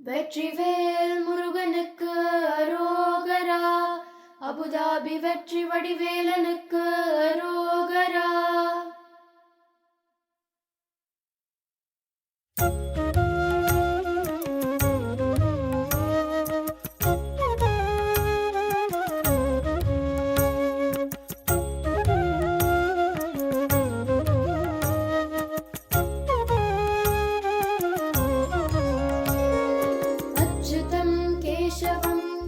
வெற்றிவேல் முருகனுக்கு அரோகரா. அபுதாபி வெற்றி வடிவேலனுக்கு அரோகரா.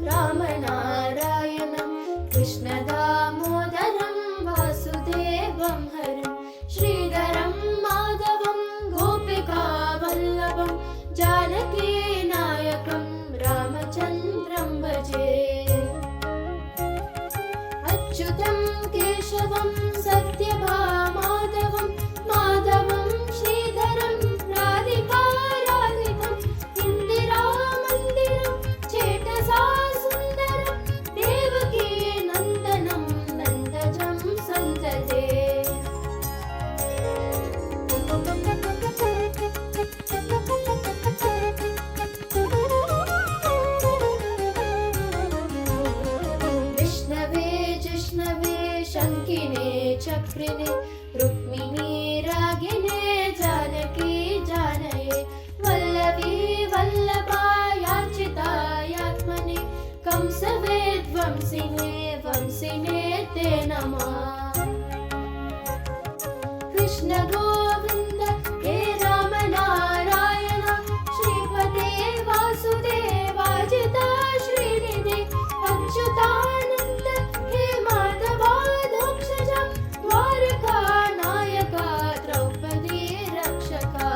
रामनारायणं कृष्णदामोदरं वासुदेवं हरं श्रीधरं माधवं गोपिकावल्लभं जानकीनायकं रामचन्द्रं भजे. अच्युतं केशवं सत्यभामाधवं माधवं श्रीधरं राधिकाराधितं इन्दिरामन्दिरं चेतसा सुन्दरं देवकी नन्दनं नन्दजं सन्तते. विष्णवे जिष्णवे शङ्किने चक्रिणे रुक्मिणी रागिणे जानकी जानये वल्लभी वल्लभायाचितायात्मने कंसवेद्वंसिने वंसिने ते नमः. कृष्ण गोविन्द हे रामनारायण श्रीपते वासुदेवाजिता श्रीनिधि अच्युतानन्द हे माधवाधोक्षज द्वारका नायका द्रौपदी रक्षका.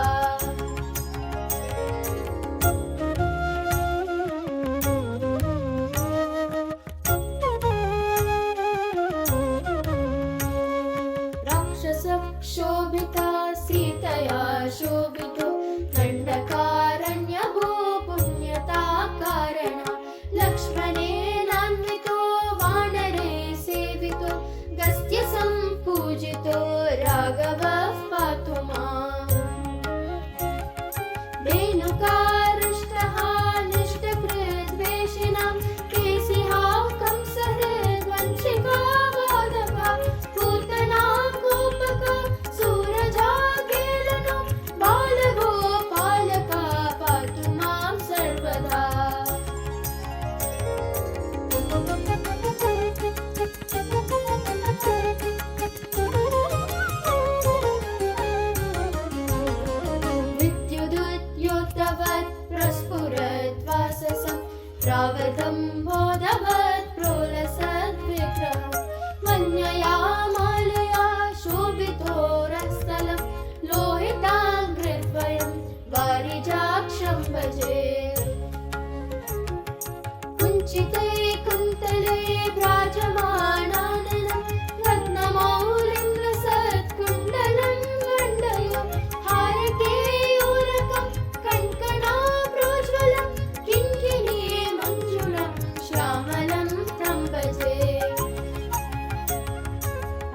राक्षसक्षोभिता सीतया शोभितो दण्डकारण्यभो पुण्यता कारण लक्ष्मणेनान्वितो वानरे सेवितो गस्त्य सम्पूजितो राघवः पातु माम्. रेणुकारुष्टः निष्टकृद्वेषिणां केशिहा कंसहृद्वंशिका वादका पूतना गोपका सूरजा केलनो बालगोपालका पातु मां सर्वदा. विद्युदुद्योतवत् प्रस्फुरद्वाससं प्रावतं बोधवत् प्रोलसद्विग्रहं मन्यया मालया शोभितोरस्थलं लोहिताङ्घ्रिद्वयं वारिजाक्षं भजे. कुञ्चिते कुन्तले भ्राजमानाननं रत्नमौलिङ्गसत्कुण्डलं मण्डलं हारकेयूरकं कङ्कणाप्रोज्ज्वलं किङ्किणी मञ्जुलं श्यामलं तं भजे.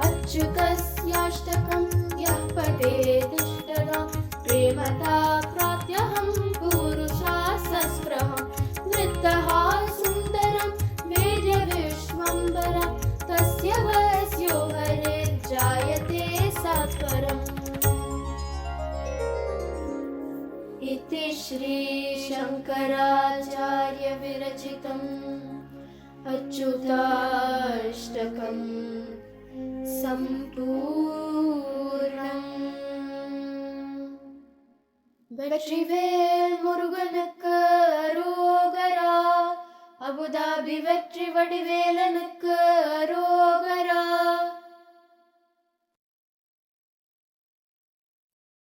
अच्युतस्याष्टकं यः पठेदिष्टदां प्रेमता प्राप्त्यहं पुरुषा सस्पृहं नृत्यः सुन्दरं वेद्य विश्वम्भरं तस्य वस्यो हरिर्जायते सत्वरम्. इति श्री शङ्कराचार्य विरचितम् अच्युताष्टकम् सम्पूर्णम्. வெற்றிவேல் முருகனுக்கு அரோகரா. அபுதாபி வெற்றி வடிவேல்